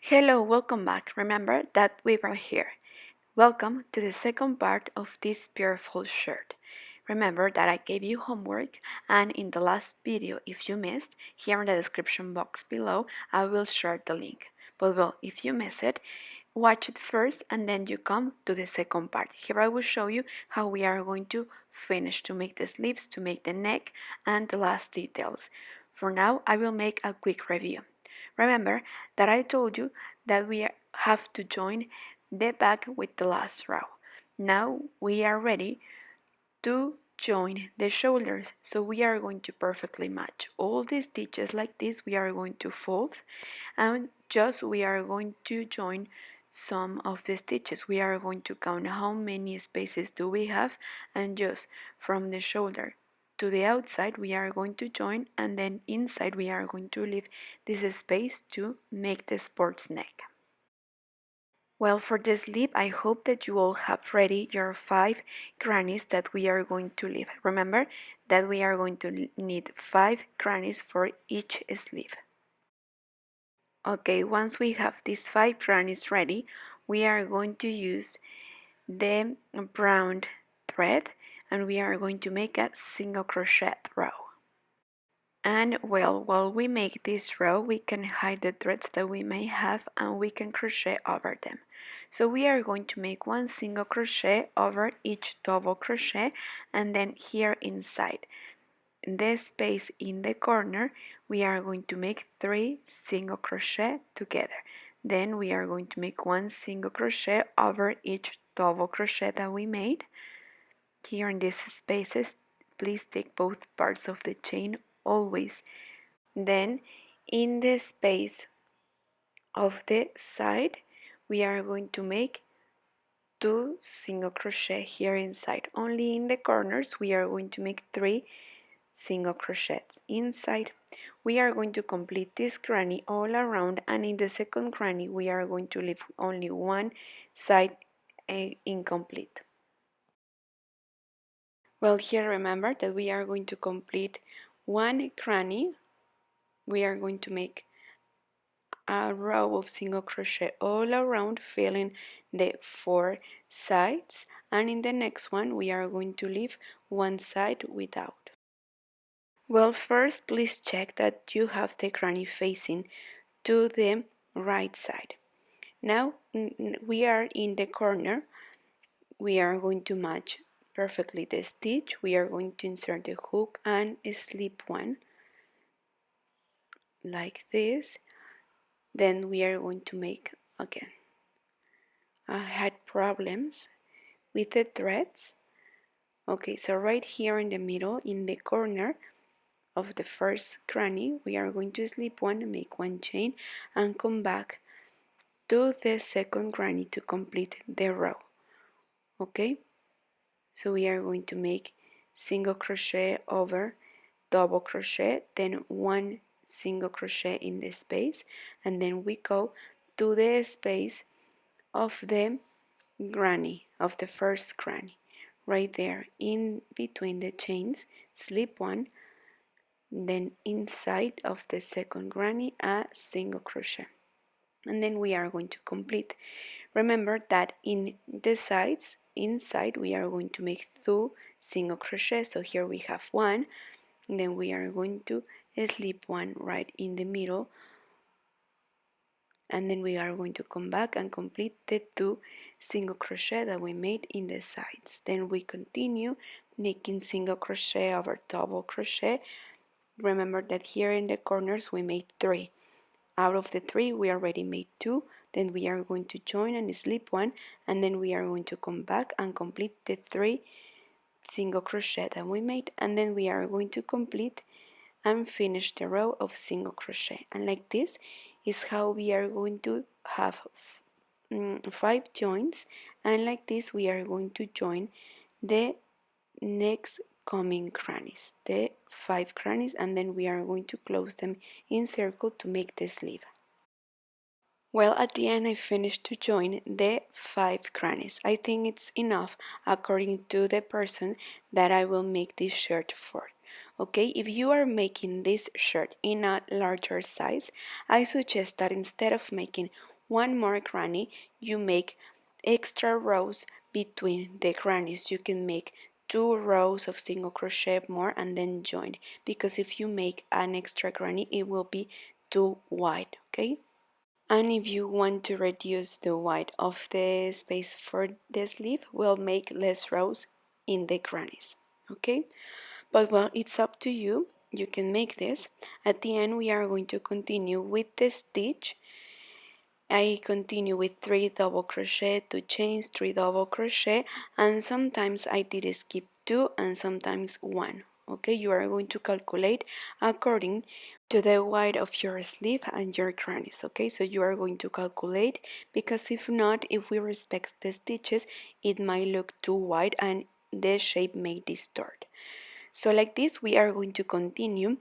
Hello, welcome back. Remember that we were here. Welcome to the second part of this beautiful shirt. Remember that I gave you homework, and in the last video, if you missed, here in the description box below, I will share the link. But well, if you miss it, watch it first and then you come to the second part. Here I will show you how we are going to finish to make the sleeves, to make the neck, and the last details. For now, I will make a quick review. Remember that I told you that we have to join the back with the last row. Now we are ready to join the shoulders, so we are going to perfectly match all the stitches like this. We are going to fold and just we are going to join some of the stitches. We are going to count how many spaces do we have, and just from the shoulder to the outside we are going to join, and then inside we are going to leave this space to make the sports neck. Well, for the sleeve, I hope that you all have ready your 5 grannies that we are going to leave. Remember that we are going to need 5 grannies for each sleeve. Okay, once we have these 5 grannies ready, we are going to use the brown thread and we are going to make a single crochet row. And well, while we make this row, we can hide the threads that we may have and we can crochet over them. So we are going to make one single crochet over each double crochet, and then here inside the space in the corner we are going to make 3 single crochet together. Then we are going to make one single crochet over each double crochet that we made. Here in these spaces, please take both parts of the chain always. Then in the space of the side we are going to make 2 single crochet here inside. Only in the corners we are going to make 3 single crochets inside. We are going to complete this granny all around, and in the second granny we are going to leave only one side incomplete. Well, here remember that we are going to complete one granny. We are going to make a row of single crochet all around, filling the 4 sides, and in the next one we are going to leave one side without. Well, first please check that you have the granny facing to the right side. Now we are in the corner. We are going to match perfectly the stitch. We are going to insert the hook and slip one like this. Then we are going to make again. I had problems with the threads. Okay, so right here in the middle, in the corner of the first granny, we are going to slip one, make one chain, and come back to the second granny to complete the row. Okay, so we are going to make single crochet over double crochet, then one single crochet in the space, and then we go to the space of the granny, of the first granny, right there in between the chains, slip one, then inside of the second granny a single crochet, and then we are going to complete. Remember that in the sides inside we are going to make 2 single crochet, so here we have one, and then we are going to slip one right in the middle, and then we are going to come back and complete the 2 single crochet that we made in the sides. Then we continue making single crochet over double crochet. Remember that here in the corners we made 3. Out of the 3 we already made 2. Then we are going to join and slip one, and then we are going to come back and complete the 3 single crochet that we made, and then we are going to complete and finish the row of single crochet. And like this is how we are going to have 5 joins, and like this we are going to join the next coming grannies, the 5 grannies, and then we are going to close them in circle to make the sleeve. Well, at the end I finished to join the 5 grannies. I think it's enough according to the person that I will make this shirt for. Okay, if you are making this shirt in a larger size, I suggest that instead of making one more granny, you make extra rows between the grannies. You can make 2 rows of single crochet more and then join, because if you make an extra granny it will be too wide, okay? And if you want to reduce the width of the space for the sleeve, we'll make less rows in the grannies, okay? But well, it's up to you. You can make this. At the end we are going to continue with the stitch. I continue with 3 double crochet, 2 chains, 3 double crochet, and sometimes I did skip 2 and sometimes 1. Okay, you are going to calculate according to the width of your sleeve and your grannies. Okay, so you are going to calculate, because if not, if we respect the stitches, it might look too wide and the shape may distort. So like this we are going to continue.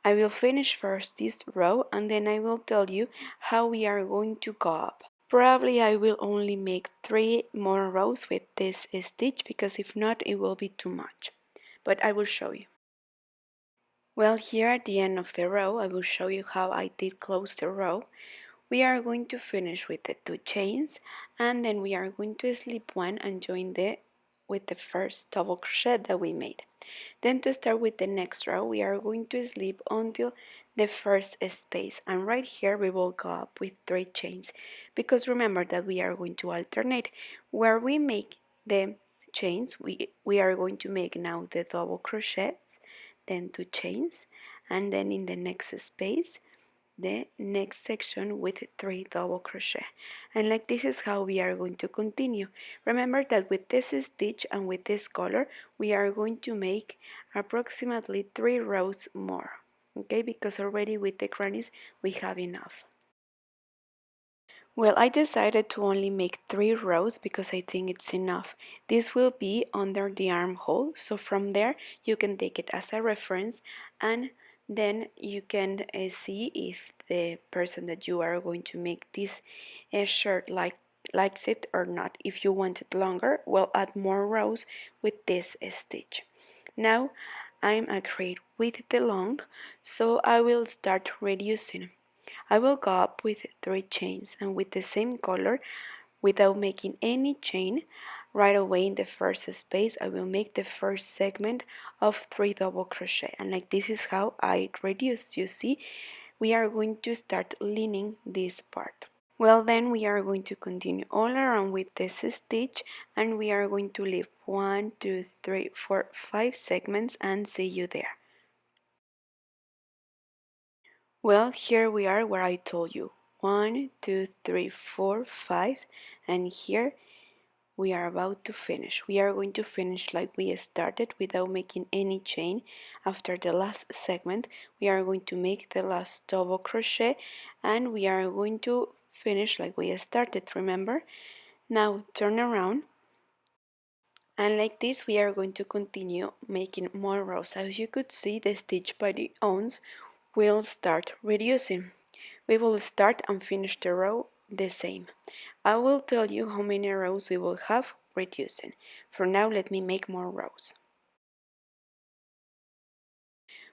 I will finish first this row and then I will tell you how we are going to go up. Probably I will only make 3 more rows with this stitch, because if not it will be too much. But I will show you. Well, here at the end of the row I will show you how I did close the row. We are going to finish with the 2 chains and then we are going to slip 1 and join with the first double crochet that we made. Then to start with the next row we are going to slip until the first space, and right here we will go up with 3 chains, because remember that we are going to alternate. Where we make the chains we are going to make now the double crochet, then 2 chains, and then in the next space the next section with 3 double crochet, and like this is how we are going to continue. Remember that with this stitch and with this color we are going to make approximately 3 rows more, okay, because already with the grannies we have enough. Well, I decided to only make 3 rows because I think it's enough. This will be under the armhole, so from there you can take it as a reference, and then you can see if the person that you are going to make this shirt likes it or not. If you want it longer, well, add more rows with this stitch. Now I'm agreed with the long, so I will start reducing. I will go up with 3 chains and with the same color, without making any chain. Right away in the first space I will make the first segment of 3 double crochet, and like this is how I reduce. You see, we are going to start lining this part. Well, then we are going to continue all around with this stitch, and we are going to leave 1, 2, 3, 4, 5 segments and see you there. Well, here we are where I told you 1, 2, 3, 4, 5, and here we are about to finish. We are going to finish like we started, without making any chain. After the last segment we are going to make the last double crochet, and we are going to finish like we started, remember? Now turn around, and like this we are going to continue making more rows. As you could see, the stitch by the owns will start reducing. We will start and finish the row the same. I will tell you how many rows we will have reducing. For now, let me make more rows.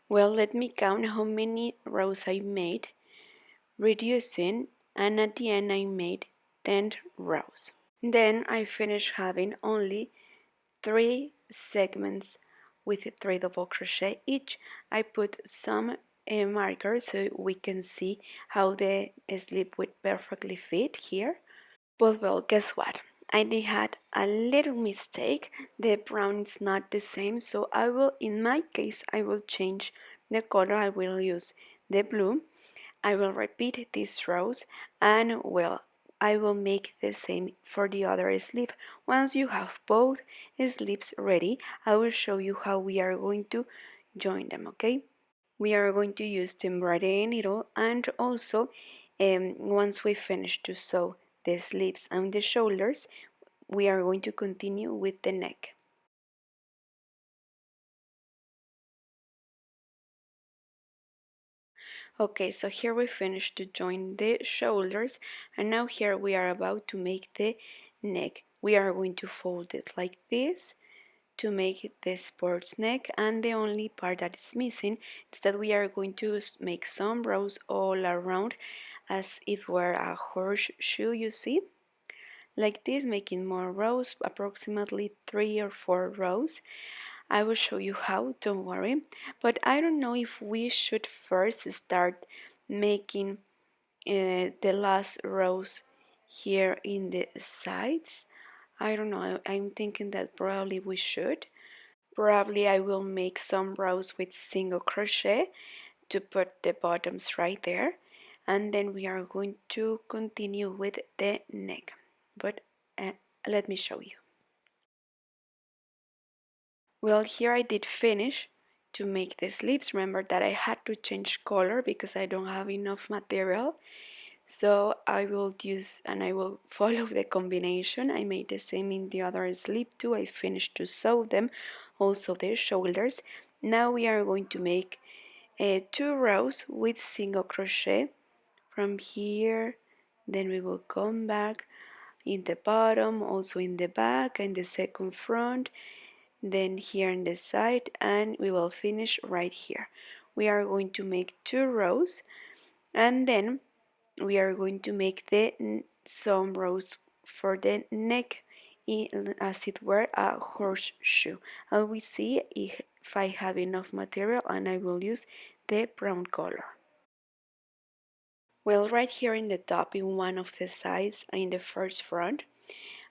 Well, let me count how many rows I made reducing, and at the end I made 10 rows. Then I finished having only 3 segments with 3 double crochet each. I put some markers so we can see how the slip would perfectly fit here. But well, guess what? I did had a little mistake. The brown is not the same, so I will, in my case, I will change the color. I will use the blue. I will repeat these rows, and well, I will make the same for the other sleeve. Once you have both sleeves ready, I will show you how we are going to join them, okay? We are going to use the embroidery needle, and also once we finish to sew the sleeves and the shoulders, we are going to continue with the neck. Okay, so here we finished to join the shoulders, and now here we are about to make the neck. We are going to fold it like this to make it the sports neck, and the only part that is missing is that we are going to make some rows all around as if were a horseshoe, you see, like this, making more rows, approximately 3 or 4 rows. I will show you how, don't worry, but I don't know if we should first start making the last rows here in the sides. I don't know, I'm thinking that probably we should. Probably I will make some rows with single crochet to put the bottoms right there, and then we are going to continue with the neck, but let me show you. Well, here I did finish to make the sleeves. Remember that I had to change color because I don't have enough material, so I will use and I will follow the combination. I made the same in the other sleeve too. I finished to sew them, also the shoulders. Now we are going to make 2 rows with single crochet from here, then we will come back in the bottom, also in the back and the second front, then here on the side, and we will finish right here. We are going to make 2 rows, and then we are going to make some rows for the neck as it were a horseshoe. I will see if I have enough material, and I will use the brown color. Well, right here in the top, in one of the sides, in the first front,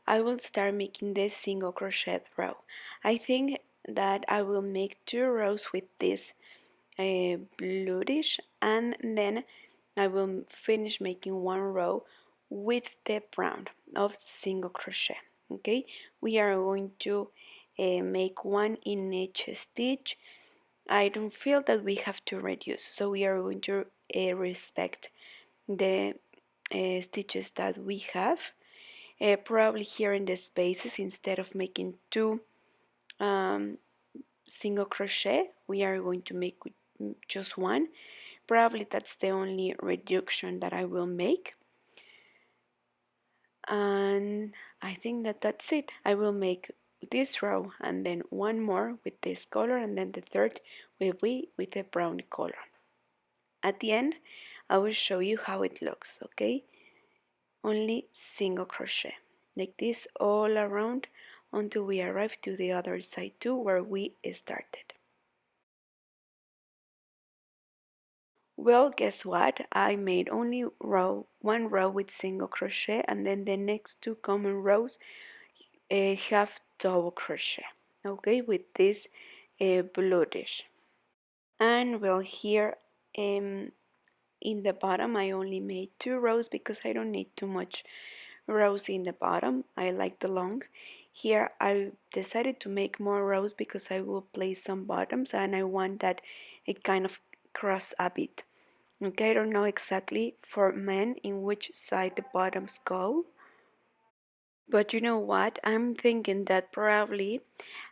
I will start making the single crochet row. I think that I will make 2 rows with this bluish, and then I will finish making 1 row with the brown of single crochet. Okay, we are going to make one in each stitch. I don't feel that we have to reduce, so we are going to respect the stitches that we have. Probably here in the spaces, instead of making 2 um, single crochet, we are going to make just 1. Probably that's the only reduction that I will make, and I think that that's it. I will make this row and then 1 more with this color, and then the third will be with the brown color. At the end I will show you how it looks. Okay, only single crochet like this all around until we arrive to the other side too, where we started. Well, guess what? I made only 1 row with single crochet, and then the next 2 common rows have double crochet, okay, with this bluish. And well, here in the bottom I only made 2 rows because I don't need too much rows in the bottom. I like the long. Here I decided to make more rows because I will place some bottoms, and I want that it kind of cross a bit. Okay, I don't know exactly for men in which side the bottoms go, but you know what? I'm thinking that probably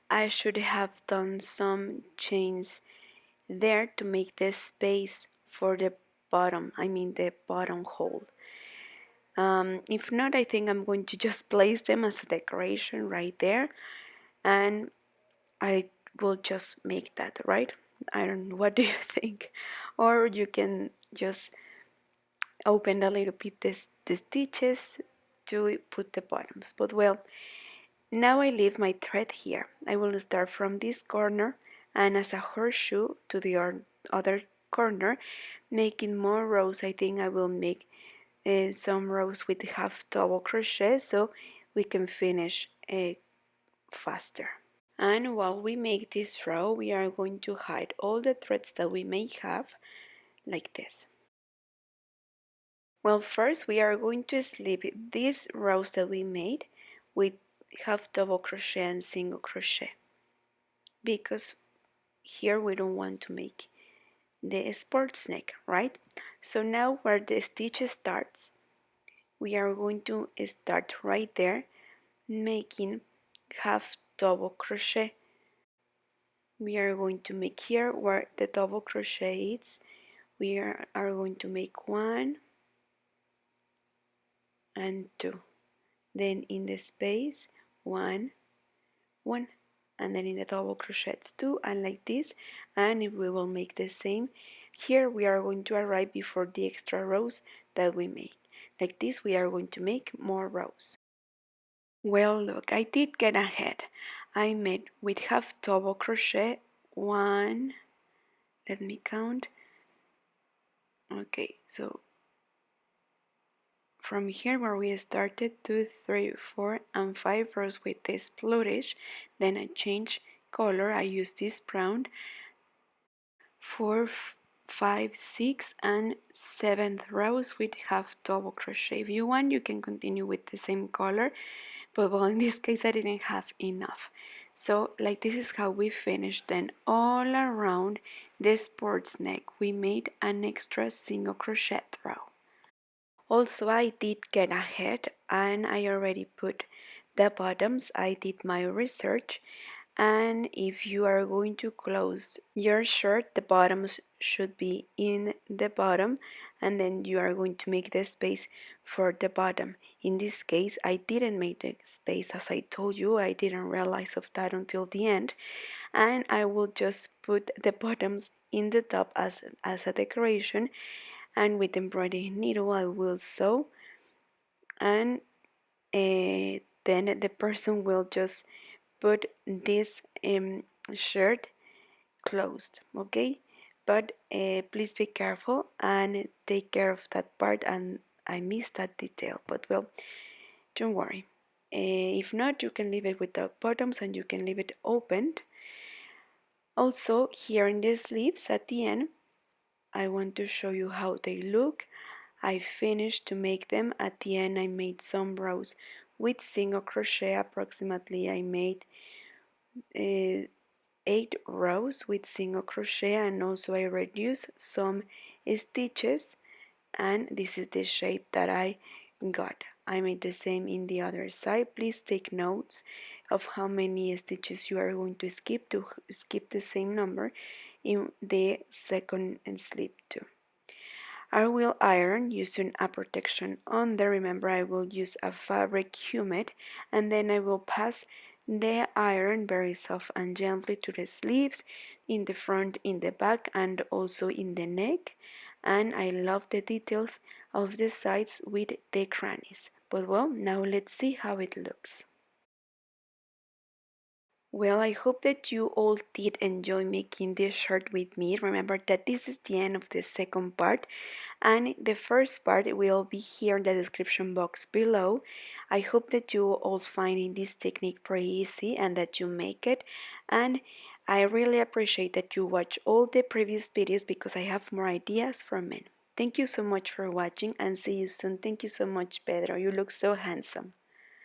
I should have done some chains there to make the space for the bottom, I mean the bottom hole. If not, I think I'm going to just place them as a decoration right there, and I will just make that, right? I don't know, what do you think? Or you can just open a little bit the stitches to put the bottoms. But well, now I leave my thread here. I will start from this corner and as a horseshoe to the other corner, making more rows. I think I will make some rows with half double crochet so we can finish faster. And while we make this row, we are going to hide all the threads that we may have, like this. Well, first we are going to slip these rows that we made with half double crochet and single crochet, because here we don't want to make the sports neck, right? So now where the stitch starts, we are going to start right there making half double crochet. We are going to make here where the double crochet is, we are going to make 1 and 2, then in the space 1, 1, and then in the double crochet 2, and like this. And if we will make the same Here we are going to arrive before the extra rows that we made. Like this we are going to make more rows. Well, look, I did get ahead. I made with half double crochet one, let me count. Okay, so from here where we started 2, 3, 4 and 5 rows with this flourish, then I change color. I use this brown. 4, 5, 6 and 7th rows with half double crochet. If you want, you can continue with the same color, but well, in this case I didn't have enough. So like this is how we finished. Then all around the sports neck we made an extra single crochet row. Also, I did get ahead and I already put the bottoms. I did my research, and if you are going to close your shirt, the bottoms should be in the bottom, and then you are going to make the space for the bottom. In this case, I didn't make the space as I told you. I didn't realize of that until the end, and I will just put the bottoms in the top as a decoration, and with embroidery needle I will sew, and then the person will just put this shirt closed, okay? But please be careful and take care of that part, and I missed that detail, but well, don't worry. If not, you can leave it with the bottoms and you can leave it opened. Also, here in the sleeves at the end, I want to show you how they look. I finished to make them. At the end I made some rows with single crochet. Approximately I made 8 rows with single crochet, and also I reduced some stitches, and this is the shape that I got. I made the same in the other side. Please take notes of how many stitches you are going to skip the same number in the second sleeve too. I will iron using a protection under. Remember, I will use a fabric humid, and then I will pass the iron very soft and gently to the sleeves, in the front, in the back, and also in the neck. And I love the details of the sides with the crannies. But well, now let's see how it looks. Well, I hope that you all did enjoy making this shirt with me. Remember that this is the end of the second part, and the first part will be here in the description box below. I hope that you all finding this technique pretty easy and that you make it, and I really appreciate that you watch all the previous videos because I have more ideas for men. Thank you so much for watching and see you soon. Thank you so much, Pedro. You look so handsome.